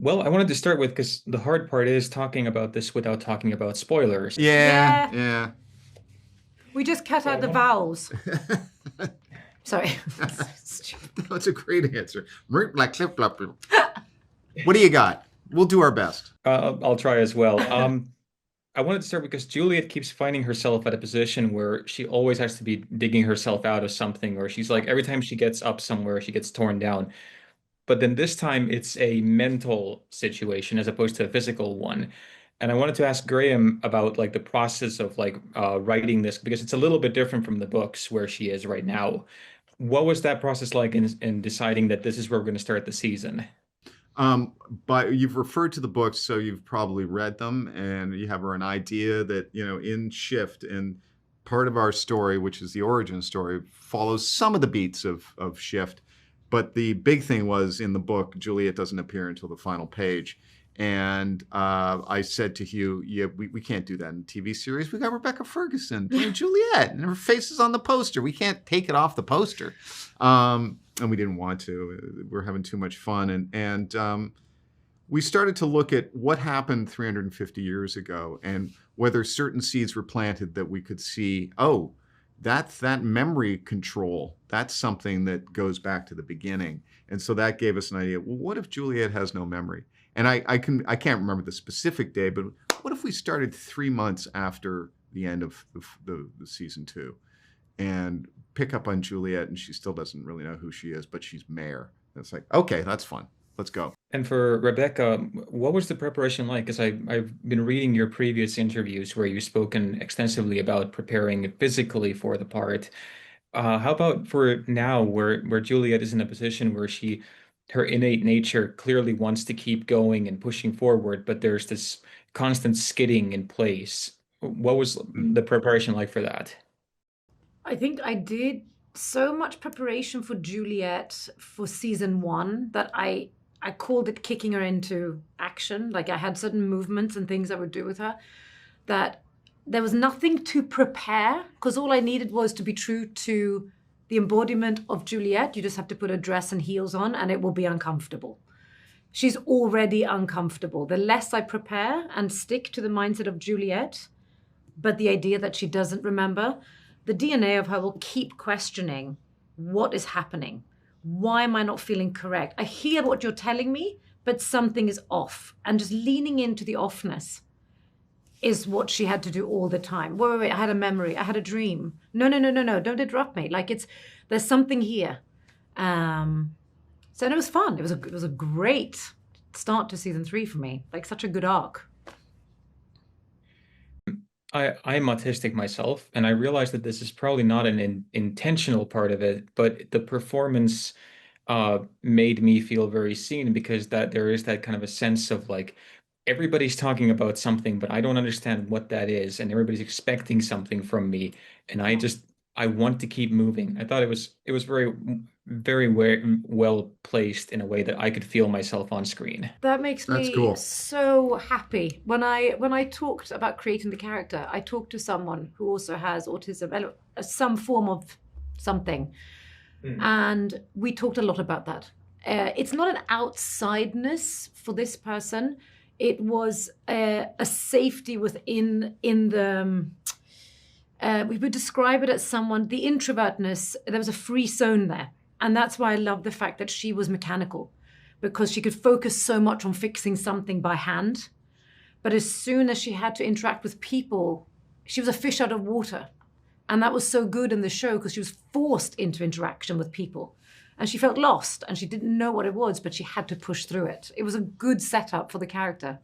Well, I wanted to start with because the hard part is talking about this without talking about spoilers. Yeah, Yeah, yeah. we just cut So I out the want, vowels. Sorry. Stupid. That's a great answer. Like flip flop. What do you got? We'll do our best. I'll try as well. I wanted to start because Juliet keeps finding herself at a position where she always has to be digging herself out of something, or she's like every time she gets up somewhere, she gets torn down. But then this time it's a mental situation as opposed to a physical one. And I wanted to ask Graham about like the process of like writing this because it's a little bit different from the books where she is right now. What was that process like in deciding that this is where we're going to start the season? Um, but you've referred to the books, so you've probably read them, and you have an idea that in Shift and part of our story, which is the origin story, follows some of the beats of Shift. But the big thing was in the book, Juliet doesn't appear until the final page. And I said to Hugh, yeah, we can't do that in TV series. We got Rebecca Ferguson playing Juliet, and her face is on the poster. We can't take it off the poster. And we didn't want to. We're having too much fun. And we started to look at what happened 350 years ago and whether certain seeds were planted that we could see, oh, that's that memory control. That's something that goes back to the beginning. And so that gave us an idea. Well, what if Juliet has no memory? And I can't remember the specific day, but what if we started 3 months after the end of the season 2 and pick up on Juliet and she still doesn't really know who she is, but she's mayor. And it's like, okay, that's fun. Let's go. And for Rebecca, what was the preparation like? Because I've been reading your previous interviews where you've spoken extensively about preparing physically for the part. How about for now, where Juliet is in a position where her innate nature clearly wants to keep going and pushing forward, but there's this constant skidding in place. What was the preparation like for that? I think I did so much preparation for Juliet for season 1 that I called it kicking her into action. Like I had certain movements and things I would do with her that there was nothing to prepare because all I needed was to be true to the embodiment of Juliet. You just have to put a dress and heels on and it will be uncomfortable. She's already uncomfortable. The less I prepare and stick to the mindset of Juliet, but the idea that she doesn't remember, the DNA of her will keep questioning what is happening. Why am I not feeling correct? I hear what you're telling me, but something is off. And just leaning into the offness is what she had to do all the time. Wait, I had a memory. I had a dream. No. Don't interrupt me. There's something here. So it was fun. It was a great start to season 3 for me. Like such a good arc. I'm autistic myself, and I realize that this is probably not an intentional part of it, but the performance made me feel very seen because that there is that kind of a sense of like everybody's talking about something, but I don't understand what that is, and everybody's expecting something from me, and I want to keep moving. I thought it was very well placed in a way that I could feel myself on screen. That makes That's me cool. so happy. When I talked about creating the character, I talked to someone who also has autism, some form of something, and we talked a lot about that. It's not an outsideness for this person. It was a safety within in the. We would describe it as someone, the introvertness, there was a free zone there. And that's why I love the fact that she was mechanical, because she could focus so much on fixing something by hand. But as soon as she had to interact with people, she was a fish out of water. And that was so good in the show because she was forced into interaction with people. And she felt lost and she didn't know what it was, but she had to push through it. It was a good setup for the character.